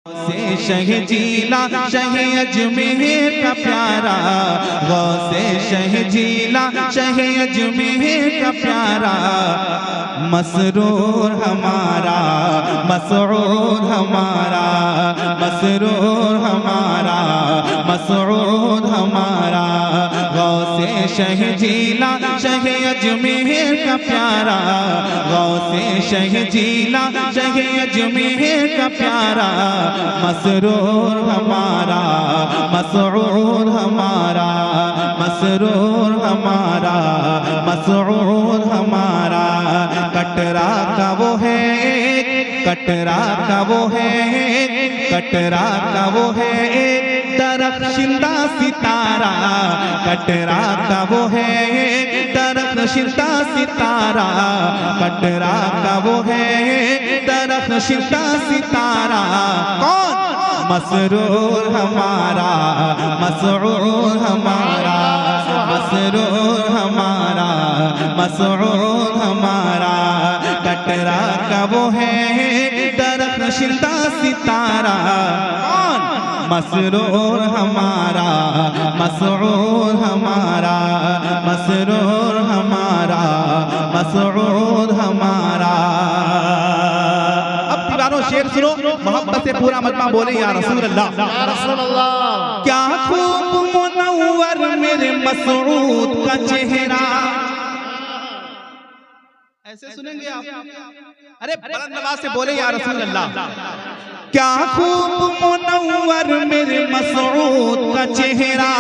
से शह जीला शह अजमेर का प्यारा, गौसे शह जीला शह अजमेर का प्यारा, मसरूर हमारा मसरूर हमारा मसरूर हमारा मसरूर हमारा, गौसे शह जीला शह अजमेर का प्यारा, गौसे शह जीला शह अजमेर का प्यारा, मसरूर हमारा मसरूर हमारा मसरूर हमारा मसरूर हमारा, कटरा का वो है कटरा का वो है कटरा का वो है दरख्शिंदा सितारा, कटरा का वो है दरख्शिंदा सितारा, कटरा का वो है दरख्शिंदा सितारा, कौन मसरूर हमारा मसरूर हमारा मसरूर हमारा मसरूर हमारा, कटरा का वो है दरख्शिंदा सितारा, कौन मसरूर हमारा मसरूर हमारा मसरूर हमारा मसरूर हमारा। अब दीवारों शेर सुनो, मोहब्बत से पूरा मजमा बोले या रसूल अल्लाह या रसूल अल्लाह। क्या खूब मुनव्वर मेरे मसऊद का चेहरा, ऐसे सुनेंगे आप, अरे बुलंद आवाज से बोले या रसूल अल्लाह। क्या खूब मुनव्वर मेरे मसऊद का चेहरा,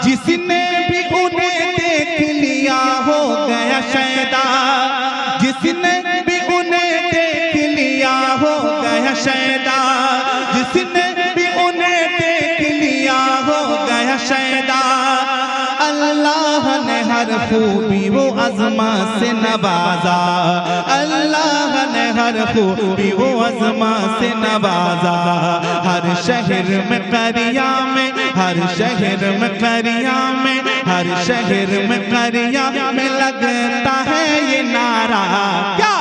जिसने भी उन्हें देख लिया हो गया शैदा, जिसने भी उन्हें देख लिया हो गया शैदा, जिसने भी उन्हें देख लिया हो गया शैदा, अल्लाह ने हर खूबी वो अज़मा से नवाजा, अल्लाह ने हर खूबी वो अज़मा से नवाजा, हर शहर में करिया में हर शहर में करिया में हर शहर में करिया में लगता है ये नारा, क्या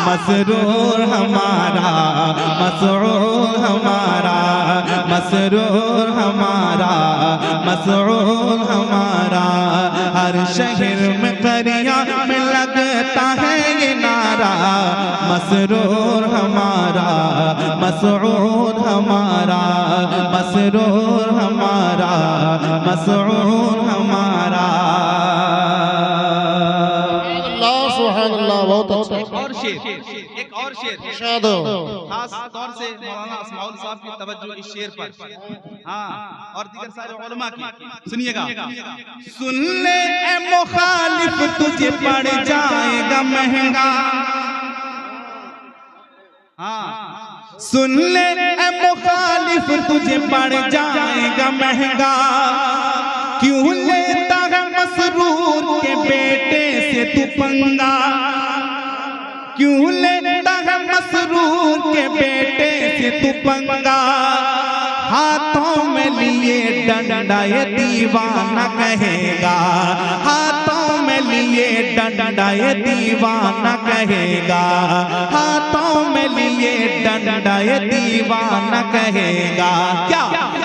मसरूर हमारा मसरूर हमारा मसरूर हमारा मसरूर हमारा, हर शहर में करिया में लगता है ये नारा, मसरूर हमारा मसरूर हमारा मसरूर हमारा मसरूर हमारा। बहुत अच्छा। और शेर, एक और शेर खास तौर से मौलाना अस्माउल साहब की तवज्जो इस शेर पर, हाँ, और दीगर सारे उलमा की, सुनिएगा। सुन ले ए मुखालिफ तुझे पड़ जाएगा महंगा, हाँ, सुन ले ए मुखालिफ तुझे पड़ जाएगा महंगा, क्यों लेता है मसरूर के बेटे से तू पंगा, क्यों लेता है मसरूर के बेटे से तू पंगा, हाथों में लिए डंडा ये दीवाना कहेगा, हाथों में लिए डंडा ये दीवाना कहेगा, हाथों में लिए डंडा ये दीवाना कहेगा, क्या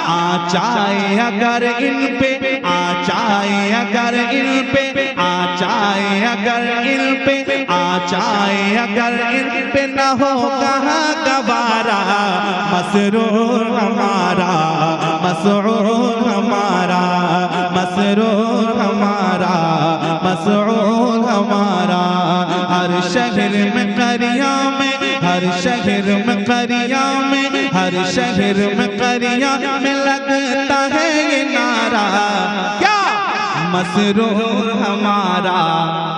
आ जाए अगर इन पे आ जाए अगर इन पे आ जाए अगर इन पे आ जाए अगर इन पे न हो कहाँ गवारा, मसरूर हमारा मसरूर हमारा मसरूर हमारा मसरूर हमारा, हर शहर में करिया में हर शहर में करिया में हर शहर में करिया में लगता है ये नारा, क्या मसरूर हमारा।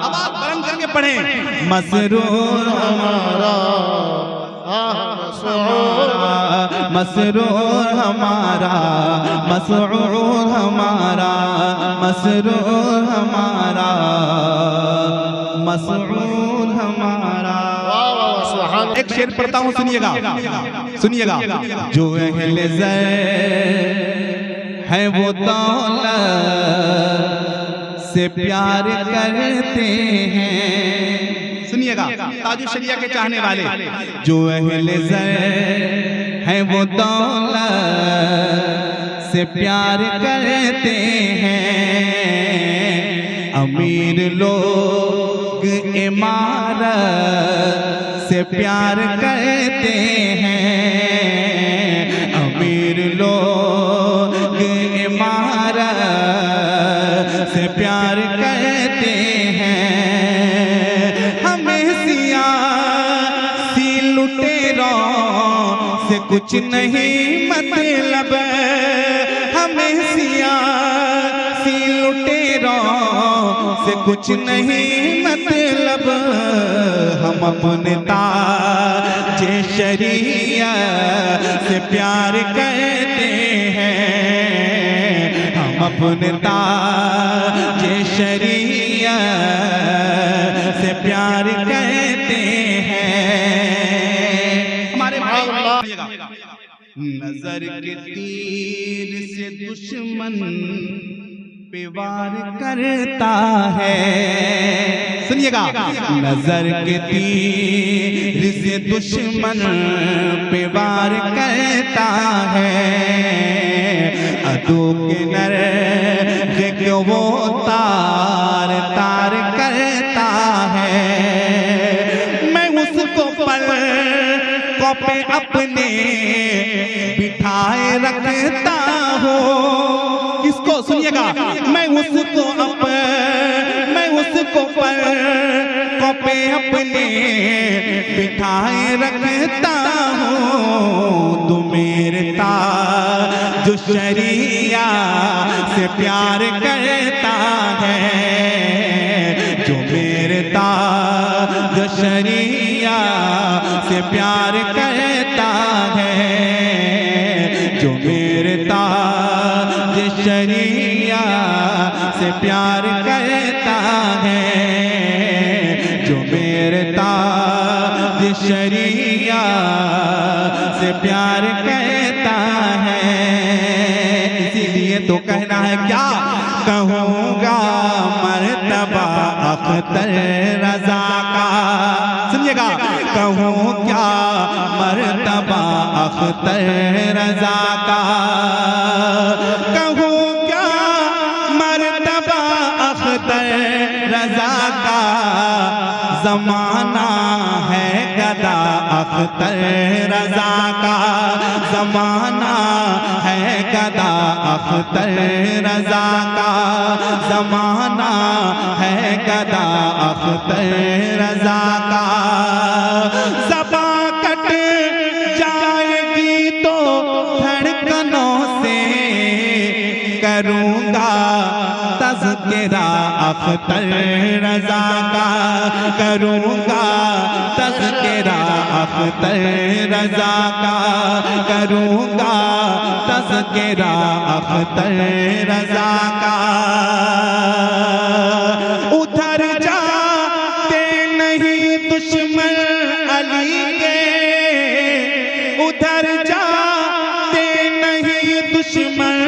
अब आप बुलंद करके पढ़े, मसरूर हमारा मसरूर हमारा मसरूर हमारा मसरूर हमारा मसरूर हमारा। एक शेर पढ़ता हूँ, सुनिएगा सुनिएगा। जो अहले ज़र है वो दौलत से प्यार करते हैं, सुनिएगा ताजुश शरिया के चाहने वाले, जो अहले ज़र है वो दौलत से प्यार करते हैं, अमीर लोग इमारत से प्यार करते हैं, अमीर लोग इमारत से प्यार करते हैं। हमें सियासी लुटेरों से कुछ नहीं मतलब, हमें सियासी लुटेरों से कुछ नहीं मतलब, हम अपने ताज शरीयत से प्यार करते हैं, हम अपने ताज शरीयत से प्यार करते हैं। हमारे भाई नजर के तीर से दुश्मन पे वार करता है, सुनिएगा, नजर के तीर से दुश्मन पे वार करता है, अदू के नर को वो तार तार करता है। मैं उसको पल को पे अपने बिठाए रखता हूँ, किसको, सुनिएगा, मैं उसको पर पे अपने बिठाए रखता हूँ। तू मेरे ताज शरीयत से प्यार करता है, जो मेरे ताज शरीयत से प्यार करता है, जो मेरे ताज शरीयत से प्यार करता है, जो मेरे ताज शरीयत से प्यार करता है। इसीलिए तो कहना है, क्या कहूँगा मर्तबा अख्तर रज़ा का, सुनिएगा, कहूँ क्या मर्तबा अख्तर रज़ा का, कहूँ क्या मर्तबा अख्तर रज़ा का, ज़माना है गदा अख्तर रज़ा का, ज़माना है गदा अख्तर रज़ा का, ज़माना है गदा अख्तर रज़ा का। ज़बां कट जाएगी तो धड़कनों से करूँगा तज़किरा अख्तर रज़ा का, करूँगा तज़किरा अख्तर रज़ा का, करूँगा तज़किरा अख्तर रज़ा का। उधर जाते नहीं दुश्मन अली के, उधर जाते नहीं दुश्मन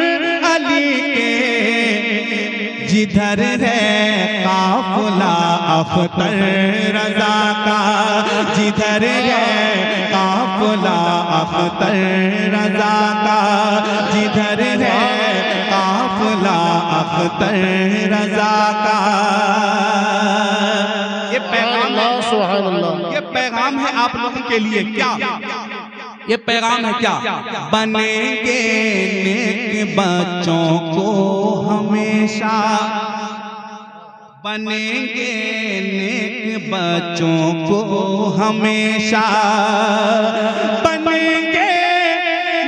अली के, जिधर है काफिला अख्तर रज़ा का, जिधर है काफिला अख्तर रज़ा का, जिधर है काफिला अख्तर रज़ा का। ये पैगाम, सुभान अल्लाह, ये पैगाम है आप लोगों के लिए। क्या ये पैगाम है? क्या बनेंगे नेक बच्चों को हमेशा, बनेंगे नेक बच्चों को हमेशा, बनेंगे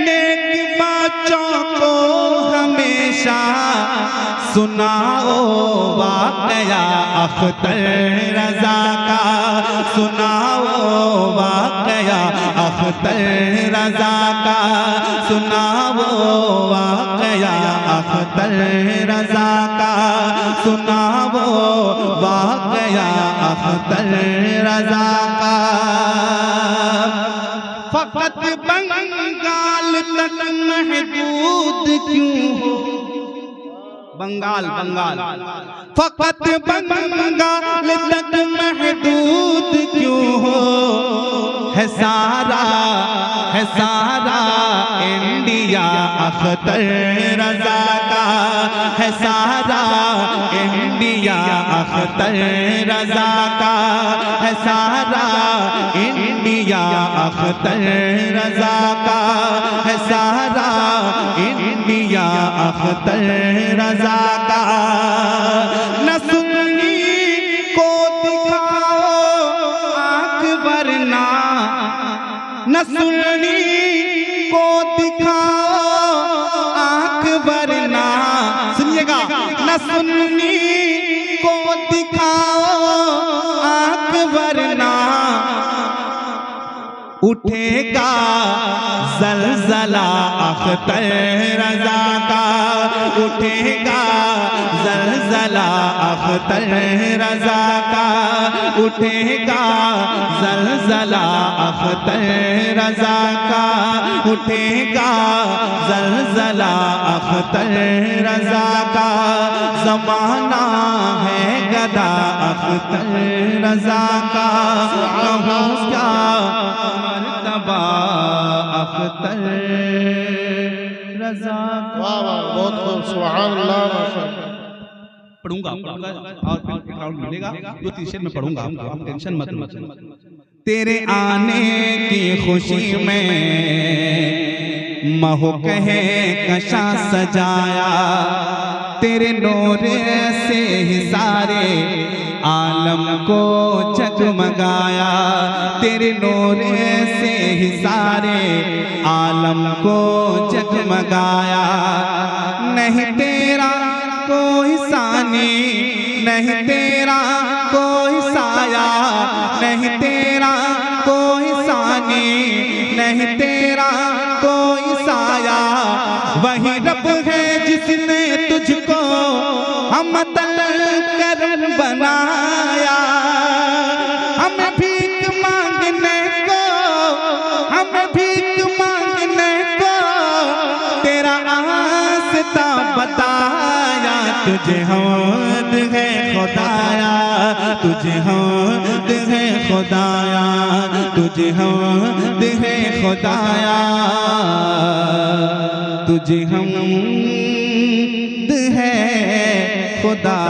नेक बच्चों को हमेशा, सुनाओ वाक़या अख्तर रज़ा का, सुनाओ वाक़या अख्तर रज़ा का, सुनाओ वाक़या अख्तर रज़ा का, सुनाओ वाक़या अख्तर रज़ा का। फ़क़त बंगाल तक महदूद क्यों हो, बंगाल बंगाल, फ़क़त बंगाल तक महदूद क्यों हो, है सारा है सारा इंडिया अख्तर रजा का है सारा इंडिया अख्तर रजा का है सारा इंडिया अख्तर रजा का है सारा इंडिया अख्तर रजा का। न सुन्नी को दिखाओ आंख वरना न सुन्नी को दिखाओ आंख वरना सुनिएगा न सुन्नी को दिखाओ आंख वरना उठेगा जलजला अख्तर रजा का उठेगा जलजला अख्तर रजा का उठेगा जलजला अख्तर रजा का उठेगा जलजला अख्तर रजा का। ज़माना है गदा अख्तर रजा का कहूँ क्या मर्तबा अख्तर रजा का। वाह वाह बहुत खूब सुभान अल्लाह माशाअल्लाह। पढ़ूंगा और फिर अकाउंट मिलेगा जो तीसरे में पढ़ूंगा आप टेंशन मत लो। तेरे आने की खुशी में महक है कशा सजाया तेरे नूरे से ही सारे आलम को जगमगाया तेरे नूरे से ही सारे आलम को जगमगाया। नहीं तेरा कोई सानी नहीं तेरा कोई साया नहीं तेरा कोई सानी नहीं तेरा कोई साया। वही रब है जिसने तुझको हमतल कर बनाया हमें भीख मांगने को हमें भीख मांगने को तेरा आस्ता बताया। तुझे हौद है खुदाया तुझे हौद है खुदाया तुझे हौद है खुदाया तुझे हम्द है खुदा।